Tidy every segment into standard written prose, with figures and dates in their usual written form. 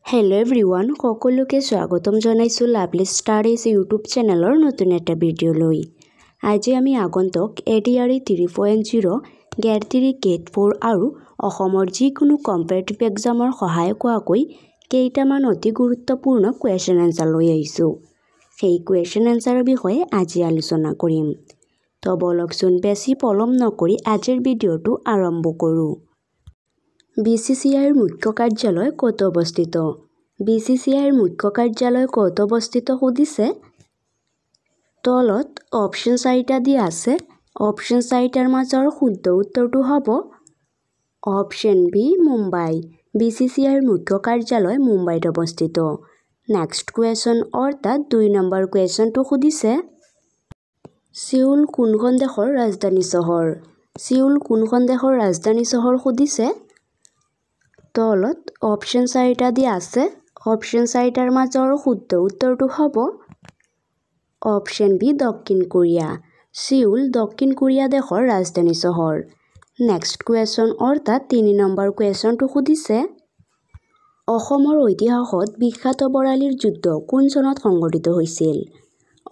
Hello' everyone, সকলোকে স্বাগতম জনাইছোঁ লাভলি ষ্টাডিজ ইউটিউব চেনেলৰ নতুন এটা ভিডিঅ'লৈ। আজি আমি আগন্তুক ADRE 3.0 GAT 3 GAT 4 আৰু অসমৰ যিকোনো কম্পিটিটিভ এক্সামৰ সহায়ক হোৱাকৈ কেইটামান অতি গুৰুত্বপূৰ্ণ কুৱেশ্যন এনচাৰ লৈ আহিছোঁ। সেই কুৱেশ্যন এনচাৰৰ বিষয়ে আজি আলোচনা কৰিম। তো বলকচোন বেছি পলম নকৰি আজিৰ ভিডিঅ'টো আৰম্ভ কৰোঁ। BCCIৰ মুখ্য কাৰ্যালয় ক'ত অৱস্থিত? BCCIৰ মুখ্য কাৰ্যালয় ক'ত অৱস্থিত সুধিছে। তলত অপশ্যন 4টা দিয়া আছে। অপশ্যন 4টাৰ মাজৰ শুদ্ধ উত্তৰটো হ'ব অপশ্যন বি মুম্বাই। BCCIৰ মুখ্য কাৰ্যালয় মুম্বাইত অৱস্থিত। নেক্সট কুৱেশ্যন অৰ্থাৎ 2 নম্বৰ কুৱেশ্যনটো সুধিছে। ছিউল কোনখন দেশৰ ৰাজধানী চহৰ? ছিউল কোনখন দেশৰ ৰাজধানী চহৰ সুধিছে। তলত অপশ্যন 4টা দিয়া আছে। অপশ্যন 4টাৰ মাজৰ শুদ্ধ উত্তৰটো হ'ব অপশ্যন বি দক্ষিণ কোৰিয়া। ছিউল দক্ষিণ কোৰিয়া দেশৰ ৰাজধানী চহৰ। নেক্সট কুৱেশ্যন অৰ্থাৎ 3 নম্বৰ কুৱেশ্যনটো সুধিছে। অসমৰ ইতিহাসত বিখ্যাত বৰালিৰ যুদ্ধ কোন চনত সংঘটিত হৈছিল?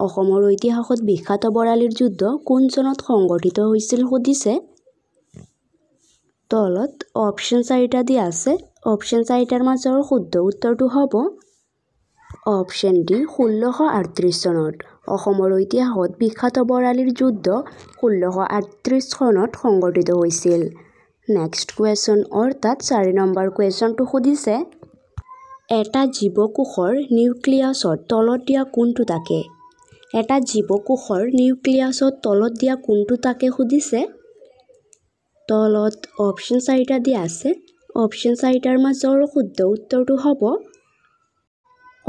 অসমৰ ইতিহাসত বিখ্যাত বৰালিৰ যুদ্ধ কোন চনত সংঘটিত হৈছিল সুধিছে। তলত অপশ্যন 4টা দিয়া আছে। অপশ্যন 4টাৰ মাজৰ শুদ্ধ উত্তৰটো হ'ব অপশ্যন ডি 1638 চনত। অসমৰ ইতিহাসত বিখ্যাত বৰালিৰ যুদ্ধ 1638 চনত সংঘটিত হৈছিল। নেক্সট কুৱেশ্যন অৰ্থাৎ 4 নম্বৰ কুৱেশ্যনটো সুধিছে। এটা জীৱকোষৰ নিউক্লিয়াছত তলত দিয়া কোনটো থাকে? এটা জীৱকোষৰ নিউক্লিয়াছত তলত দিয়া কোনটো থাকে সুধিছে। তলত অপশ্যন 4টা দিয়া আছে। অপশ্যন 4টাৰ মাজৰ শুদ্ধ উত্তৰটো হ'ব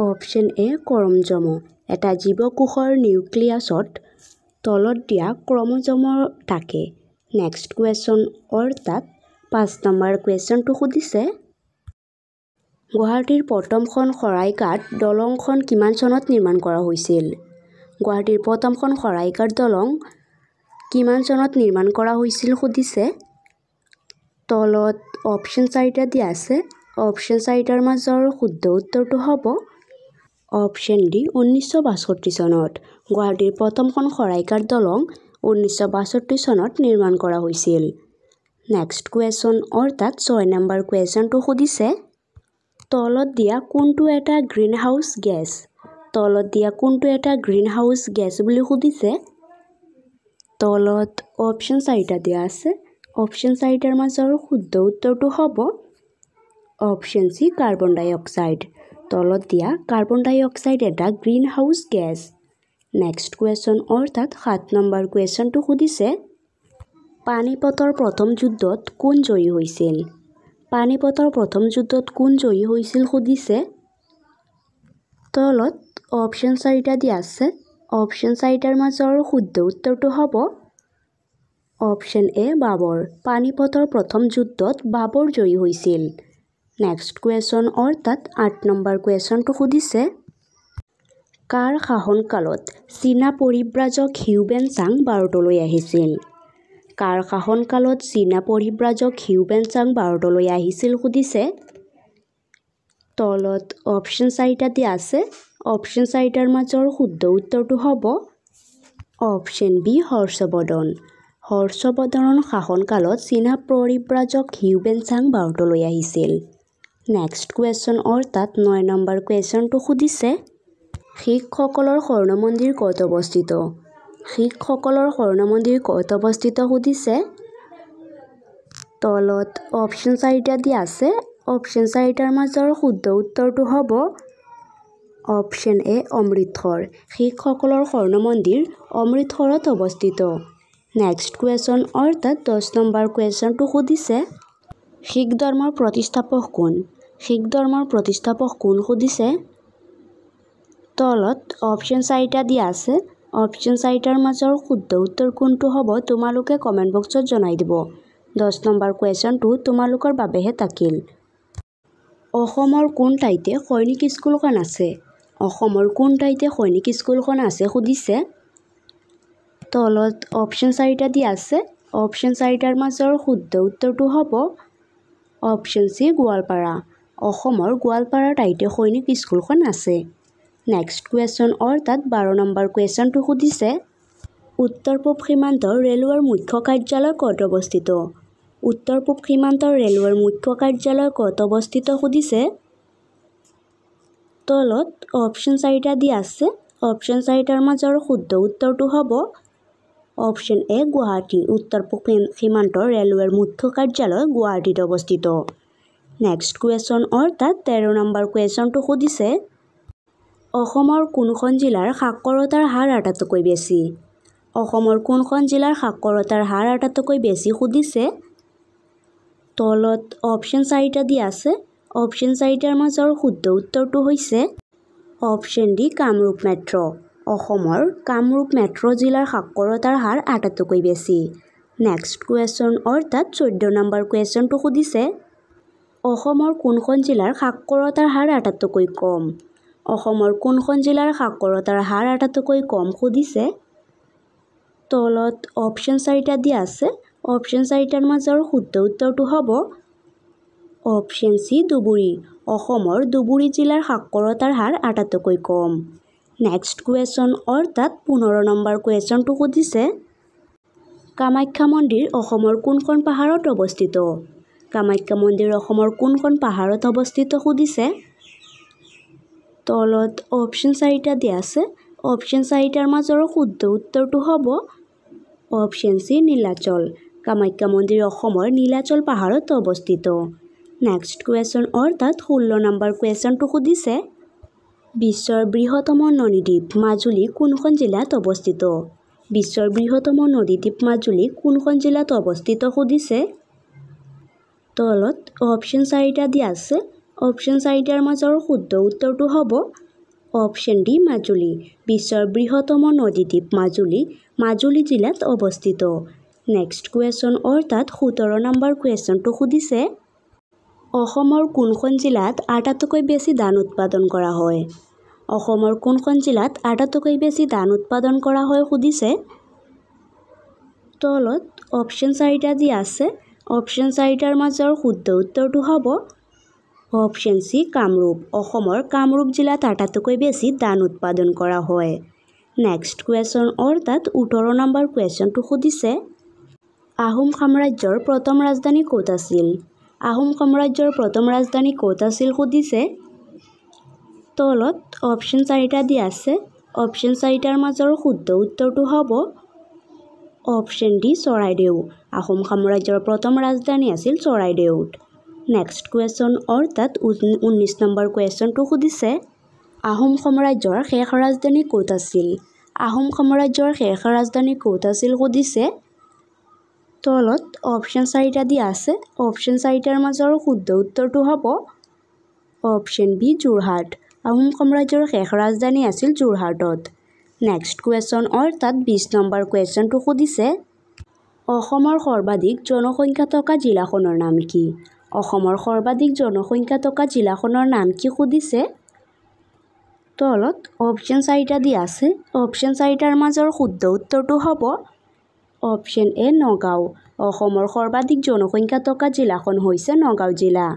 অপশ্যন এ ক্ৰমজম। এটা জীৱকোষৰ নিউক্লিয়াছত তলত দিয়া ক্ৰমজম থাকে। নেক্সট কুৱেশ্যন অৰ্থাৎ 5 নম্বৰ কুৱেশ্যনটো সুধিছে। গুৱাহাটীৰ প্ৰথমখন শৰাইঘাট দলংখন কিমান চনত নিৰ্মাণ কৰা হৈছিল? গুৱাহাটীৰ প্ৰথমখন শৰাইঘাট দলং কিমান চনত নিৰ্মাণ কৰা হৈছিল সুধিছে। তলত অপশ্যন 4টা দিয়া আছে। অপশ্যন 4টাৰ মাজৰ শুদ্ধ উত্তৰটো হ'ব অপশ্যন ডি 1962 চনত। গুৱাহাটীৰ প্ৰথমখন শৰাইঘাট দলং 1962 চনত নিৰ্মাণ কৰা হৈছিল। নেক্সট কুৱেশ্যন অৰ্থাৎ 6 নম্বৰ কুৱেশ্যনটো সুধিছে। তলত দিয়া কোনটো এটা গ্ৰীণ হাউচ গেছ? তলত দিয়া কোনটো এটা গ্ৰীণ হাউচ গেছ বুলি সুধিছে। তলত অপশ্যন 4টা দিয়া আছে। অপশ্যন 4টাৰ মাজৰ শুদ্ধ উত্তৰটো হ'ব অপশ্যন চি কাৰ্বন ডাই অক্সাইড। তলত দিয়া কাৰ্বন ডাই অক্সাইড এটা green house gas. Next question অৰ্থাৎ 7 নম্বৰ কুৱেশ্যনটো সুধিছে। পানিপথৰ প্ৰথম যুদ্ধত কোন জয়ী হৈছিল? পানিপথৰ প্ৰথম যুদ্ধত কোন জয়ী হৈছিল সুধিছে। তলত অপশ্যন 4টা দিয়া আছে। অপশ্যন 4টাৰ মাজৰ শুদ্ধ উত্তৰটো হ'ব অপশ্যন এ বাবৰ। পানিপথৰ প্ৰথম যুদ্ধত বাবৰ জয়ী হৈছিল। নেক্সট কুৱেশ্যন অৰ্থাৎ 8 নম্বৰ কুৱেশ্যনটো সুধিছে। কাৰ শাসনকালত চীনা পৰিব্ৰাজক হিউবেন চাং ভাৰতলৈ আহিছিল? কাৰ শাসনকালত চীনা পৰিব্ৰাজক হিউবেন চাং ভাৰতলৈ আহিছিল সুধিছে। তলত অপশ্যন 4টা দিয়া আছে। অপশ্যন 4টাৰ মাজৰ শুদ্ধ উত্তৰটো হ'ব অপশ্যন বি হৰ্ষবৰ্ধন। হৰ্ষবৰ্ধনৰ শাসনকালত চীনা পৰিব্ৰাজক হিউবেন চাং ভাৰতলৈ আহিছিল। নেক্সট কুৱেশ্যন অৰ্থাৎ 9 নম্বৰ কুৱেশ্যনটো সুধিছে। শিখসকলৰ স্বৰ্ণ মন্দিৰ ক'ত অৱস্থিত? শিখসকলৰ স্বৰ্ণ মন্দিৰ ক'ত অৱস্থিত সুধিছে। তলত অপশ্যন 4টা দিয়া আছে। অপশ্যন 4টাৰ মাজৰ শুদ্ধ উত্তৰটো হ'ব অপশ্যন এ অমৃতসৰ। শিখসকলৰ স্বৰ্ণ মন্দিৰ অমৃতসৰত অৱস্থিত। নেক্সট কুৱেশ্যন অৰ্থাৎ 10 নম্বৰ কুৱেশ্যনটো সুধিছে। শিখ ধৰ্মৰ প্ৰতিষ্ঠাপক কোন? শিখ ধৰ্মৰ প্ৰতিষ্ঠাপক কোন সুধিছে। তলত অপশ্যন 4টা দিয়া আছে। অপশ্যন 4টাৰ মাজৰ শুদ্ধ উত্তৰ কোনটো হ'ব তোমালোকে কমেণ্ট বক্সত জনাই দিব। 10 নম্বৰ কুৱেশ্যনটো তোমালোকৰ বাবেহে থাকিল। অসমৰ কোন ঠাইতে সৈনিক স্কুলখন আছে? অসমৰ কোন ঠাইতে সৈনিক স্কুলখন আছে সুধিছে। তলত অপশ্যন 4টা দিয়া আছে। অপশ্যন 4টাৰ মাজৰ শুদ্ধ উত্তৰটো হ'ব অপশ্যন চি গোৱালপাৰা। অসমৰ গোৱালপাৰা ঠাইতে সৈনিক স্কুলখন আছে। নেক্সট কুৱেশ্যন অৰ্থাৎ 12 নম্বৰ কুৱেশ্যনটো সুধিছে উত্তৰ-পূব সীমান্তৰ ৰেলৱেৰ মুখ্য কাৰ্যালয় ক'ত অৱস্থিত? উত্তৰ-পূব সীমান্তৰ ৰেলৱেৰ মুখ্য কাৰ্যালয় ক'ত অৱস্থিত সুধিছে। তলত অপশ্যন 4টা দিয়া আছে। অপশ্যন 4টাৰ মাজৰ শুদ্ধ উত্তৰটো হ'ব অপশ্যন এ গুৱাহাটী। উত্তৰ-পূব সীমান্তৰ ৰেলৱেৰ মুখ্য কাৰ্যালয় গুৱাহাটীত অৱস্থিত। নেক্সট কুৱেশ্যন অৰ্থাৎ 13 নম্বৰ কুৱেশ্যনটো সুধিছে অসমৰ কোনখন জিলাৰ সাক্ষৰতাৰ হাৰ আটাইতকৈ বেছি? অসমৰ কোনখন জিলাৰ সাক্ষৰতাৰ হাৰ আটাইতকৈ বেছি সুধিছে। তলত অপশ্যন 4টা দিয়া আছে। অপশ্যন 4টাৰ মাজৰ শুদ্ধ উত্তৰটো হৈছে অপশ্যন ডি কামৰূপ মেট্ৰ'। অসমৰ কামৰূপ মেট্ৰ' জিলাৰ সাক্ষৰতাৰ হাৰ আটাইতকৈ বেছি। নেক্সট কুৱেশ্যন অৰ্থাৎ 14 নম্বৰ কুৱেশ্যনটো সুধিছে অসমৰ কোনখন জিলাৰ সাক্ষৰতাৰ হাৰ আটাইতকৈ কম? অসমৰ কোনখন জিলাৰ সাক্ষৰতাৰ হাৰ আটাইতকৈ কম সুধিছে। তলত অপশ্যন 4টা দিয়া আছে। অপশ্যন 4টাৰ মাজৰ শুদ্ধ উত্তৰটো হ'ব অপশ্যন চি ধুবুৰী। অসমৰ ধুবুৰী জিলাৰ সাক্ষৰতাৰ হাৰ আটাইতকৈ কম। নেক্সট কুৱেশ্যন অৰ্থাৎ 15 নম্বৰ কুৱেশ্যনটো সুধিছে কামাখ্যা মন্দিৰ অসমৰ কোনখন পাহাৰত অৱস্থিত? কামাখ্যা মন্দিৰ অসমৰ কোনখন পাহাৰত অৱস্থিত সুধিছে। তলত অপশ্যন 4টা দিয়া আছে। অপশ্যন 4টাৰ মাজৰ শুদ্ধ উত্তৰটো হ'ব অপশ্যন চি নীলাচল। কামাখ্যা মন্দিৰ অসমৰ নীলাচল পাহাৰত অৱস্থিত। নেক্সট কুৱেশ্যন অৰ্থাৎ 16 নম্বৰ কুৱেশ্যনটো সুধিছে বিশ্বৰ বৃহত্তম নদীদ্বীপ মাজুলী কোনখন জিলাত অৱস্থিত? বিশ্বৰ বৃহত্তম নদীদ্বীপ মাজুলী কোনখন জিলাত অৱস্থিত সুধিছে। তলত অপশ্যন 4টা দিয়া আছে। অপশ্যন 4টাৰ মাজৰ শুদ্ধ উত্তৰটো হ'ব অপশ্যন ডি মাজুলী। বিশ্বৰ বৃহত্তম নদীদ্বীপ মাজুলী মাজুলী জিলাত অৱস্থিত। নেক্সট কুৱেশ্যন অৰ্থাৎ 17 নম্বৰ কুৱেশ্যনটো সুধিছে অসমৰ কোনখন জিলাত আটাইতকৈ বেছি ধান উৎপাদন কৰা হয়? অসমৰ কোনখন জিলাত আটাইতকৈ বেছি ধান উৎপাদন কৰা হয় সুধিছে। তলত অপশ্যন 4টা দিয়া আছে। অপশ্যন 4টাৰ মাজৰ শুদ্ধ উত্তৰটো হ'ব অপশ্যন চি কামৰূপ। অসমৰ কামৰূপ জিলাত আটাইতকৈ বেছি ধান উৎপাদন কৰা হয়। নেক্সট কুৱেশ্যন অৰ্থাৎ 18 নম্বৰ কুৱেশ্যনটো সুধিছে আহোম সাম্ৰাজ্যৰ প্ৰথম ৰাজধানী ক'ত আছিল? আহোম সাম্ৰাজ্যৰ প্ৰথম ৰাজধানী ক'ত আছিল সুধিছে। তলত অপশ্যন 4টা দিয়া আছে। অপশ্যন 4টাৰ মাজৰ শুদ্ধ উত্তৰটো হ'ব অপশ্যন ডি চৰাইদেউ। আহোম সাম্ৰাজ্যৰ প্ৰথম ৰাজধানী আছিল চৰাইদেউত। নেক্সট কুৱেশ্যন অৰ্থাৎ 19 নম্বৰ কুৱেশ্যনটো সুধিছে আহোম সাম্ৰাজ্যৰ শেষ ৰাজধানী ক'ত আছিল? আহোম সাম্ৰাজ্যৰ শেষ ৰাজধানী ক'ত আছিল সুধিছে। তলত অপশ্যন 4টা দিয়া আছে। অপশ্যন 4টাৰ মাজৰ শুদ্ধ উত্তৰটো হ'ব অপশ্যন বি যোৰহাট। আহোম সাম্ৰাজ্যৰ শেষ ৰাজধানী আছিল যোৰহাটত। নেক্সট কুৱেশ্যন অৰ্থাৎ 20 নম্বৰ কুৱেশ্যনটো সুধিছে অসমৰ সৰ্বাধিক জনসংখ্যা থকা জিলাখনৰ নাম কি? অসমৰ সৰ্বাধিক জনসংখ্যা থকা জিলাখনৰ নাম কি সুধিছে। তলত অপশ্যন 4টা দিয়া আছে। অপশ্যন 4টাৰ মাজৰ শুদ্ধ উত্তৰটো হ'ব অপশ্যন এ নগাঁও। অসমৰ সৰ্বাধিক জনসংখ্যা থকা জিলাখন হৈছে নগাঁও জিলা।